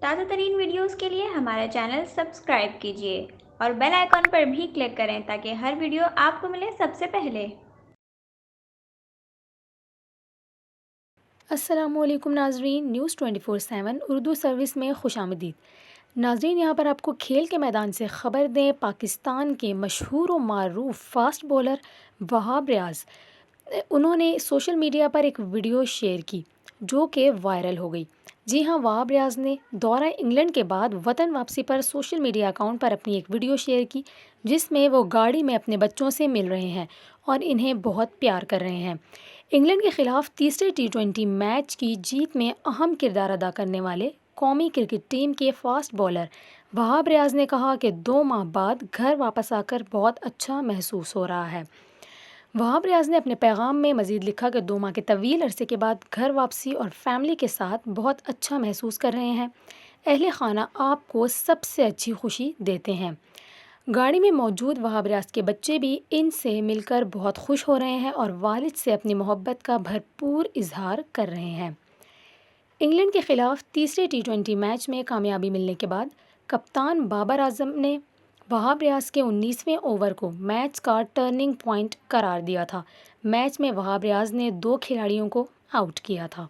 تازہ ترین ویڈیوز کے لیے ہمارا چینل سبسکرائب کیجیے اور بیل آئیکن پر بھی کلک کریں تاکہ ہر ویڈیو آپ کو ملے سب سے پہلے۔ السلام علیکم ناظرین، نیوز 24/7 اردو سروس میں خوش آمدید۔ ناظرین، یہاں پر آپ کو کھیل کے میدان سے خبر دیں، پاکستان کے مشہور و معروف فاسٹ بولر وہاب ریاض، انہوں نے سوشل میڈیا پر ایک ویڈیو شیئر کی جو کہ وائرل ہو گئی۔ جی ہاں، وہاب ریاض نے دورہ انگلینڈ کے بعد وطن واپسی پر سوشل میڈیا اکاؤنٹ پر اپنی ایک ویڈیو شیئر کی جس میں وہ گاڑی میں اپنے بچوں سے مل رہے ہیں اور انہیں بہت پیار کر رہے ہیں۔ انگلینڈ کے خلاف تیسرے T20 میچ کی جیت میں اہم کردار ادا کرنے والے قومی کرکٹ ٹیم کے فاسٹ بولر وہاب ریاض نے کہا کہ 2 ماہ بعد گھر واپس آ کر بہت اچھا محسوس ہو رہا ہے۔ وہاب ریاض نے اپنے پیغام میں مزید لکھا کہ 2 ماہ کے طویل عرصے کے بعد گھر واپسی اور فیملی کے ساتھ بہت اچھا محسوس کر رہے ہیں۔ اہل خانہ آپ کو سب سے اچھی خوشی دیتے ہیں۔ گاڑی میں موجود وہاب ریاض کے بچے بھی ان سے مل کر بہت خوش ہو رہے ہیں اور والد سے اپنی محبت کا بھرپور اظہار کر رہے ہیں۔ انگلینڈ کے خلاف تیسرے T20 میچ میں کامیابی ملنے کے بعد کپتان بابر اعظم نے وہاب ریاض کے 19ویں اوور کو میچ کا ٹرننگ پوائنٹ قرار دیا تھا۔ میچ میں وہاب ریاض نے 2 کھلاڑیوں کو آؤٹ کیا تھا۔